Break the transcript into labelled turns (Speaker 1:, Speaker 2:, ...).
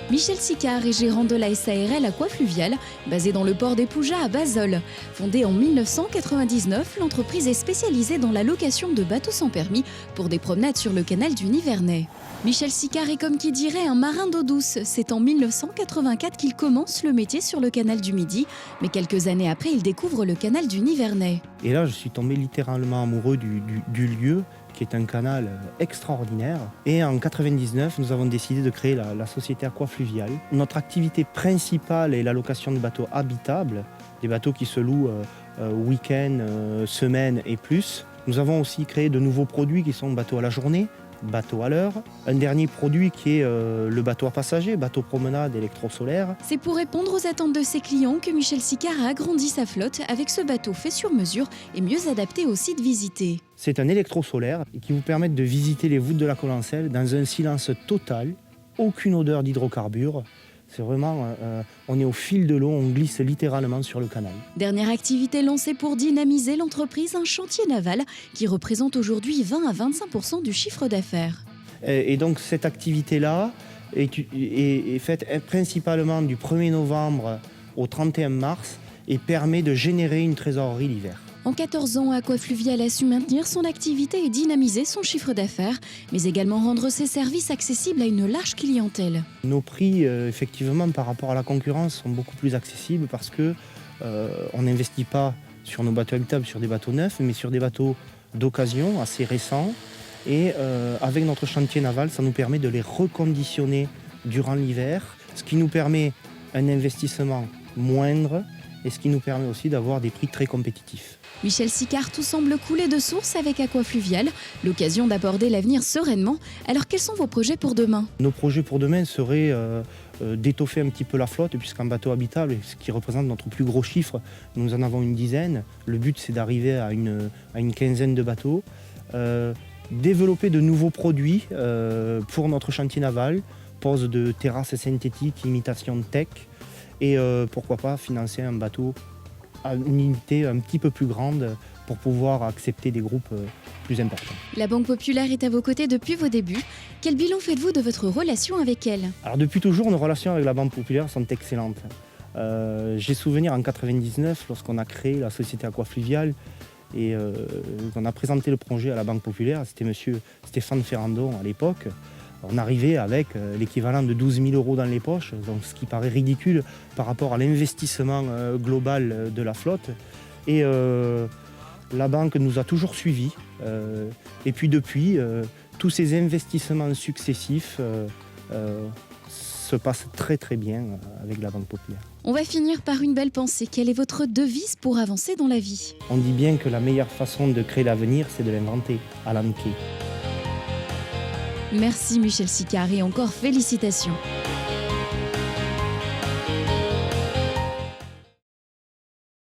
Speaker 1: Michel Sicard est gérant de la SARL Aquafluvial, basée dans le port des Poujas à Bazole. Fondée en 1999, l'entreprise est spécialisée dans la location de bateaux sans permis pour des promenades sur le canal du Nivernais. Michel Sicard est comme qui dirait un marin d'eau douce. C'est en 1984 qu'il commence le métier sur le canal du Midi, mais quelques années après, il découvre le canal du Nivernais.
Speaker 2: Et là, je suis tombé littéralement amoureux du lieu, qui est un canal extraordinaire. Et en 1999, nous avons décidé de créer la société Aquafluvial. Notre activité principale est la location de bateaux habitables, des bateaux qui se louent week-end, semaine et plus. Nous avons aussi créé de nouveaux produits qui sont bateaux à la journée, bateau à l'heure. Un dernier produit qui est le bateau à passagers, bateau promenade électro-solaire.
Speaker 1: C'est pour répondre aux attentes de ses clients que Michel Sicard a agrandi sa flotte avec ce bateau fait sur mesure et mieux adapté au site visité.
Speaker 2: C'est un électro-solaire qui vous permet de visiter les voûtes de la Collencelle dans un silence total, aucune odeur d'hydrocarbures. C'est vraiment, on est au fil de l'eau, on glisse littéralement sur le canal.
Speaker 1: Dernière activité lancée pour dynamiser l'entreprise, un chantier naval qui représente aujourd'hui 20 à 25% du chiffre d'affaires.
Speaker 2: Et donc cette activité-là est faite principalement du 1er novembre au 31 mars et permet de générer une trésorerie l'hiver.
Speaker 1: En 14 ans, Aquafluvial a su maintenir son activité et dynamiser son chiffre d'affaires, mais également rendre ses services accessibles à une large clientèle.
Speaker 2: Nos prix, effectivement, par rapport à la concurrence, sont beaucoup plus accessibles parce qu'on n'investit pas sur nos bateaux habitables, sur des bateaux neufs, mais sur des bateaux d'occasion assez récents. Et avec notre chantier naval, ça nous permet de les reconditionner durant l'hiver, ce qui nous permet un investissement moindre et ce qui nous permet aussi d'avoir des prix très compétitifs.
Speaker 1: Michel Sicard, tout semble couler de source avec Aquafluvial, l'occasion d'aborder l'avenir sereinement. Alors quels sont vos projets pour demain ?
Speaker 2: Nos projets pour demain seraient d'étoffer un petit peu la flotte, puisqu'un bateau habitable, ce qui représente notre plus gros chiffre, nous en avons une dizaine. Le but, c'est d'arriver à une quinzaine de bateaux. Développer de nouveaux produits pour notre chantier naval, pose de terrasses synthétiques, imitation de tech, et pourquoi pas financer un bateau à une unité un petit peu plus grande pour pouvoir accepter des groupes plus importants.
Speaker 1: La Banque Populaire est à vos côtés depuis vos débuts. Quel bilan faites-vous de votre relation avec elle ?
Speaker 2: Alors depuis toujours, nos relations avec la Banque Populaire sont excellentes. J'ai souvenir en 1999, lorsqu'on a créé la société Aquafluvial et qu'on a présenté le projet à la Banque Populaire, c'était monsieur Stéphane Ferrandon à l'époque. On arrivait avec l'équivalent de 12 000 € dans les poches, donc ce qui paraît ridicule par rapport à l'investissement global de la flotte. Et la banque nous a toujours suivis. Et puis depuis, tous ces investissements successifs se passent très très bien avec la Banque Populaire.
Speaker 1: On va finir par une belle pensée. Quelle est votre devise pour avancer dans la vie ?
Speaker 2: On dit bien que la meilleure façon de créer l'avenir, c'est de l'inventer. Alan Kay.
Speaker 1: Merci Michel Sicard et encore félicitations.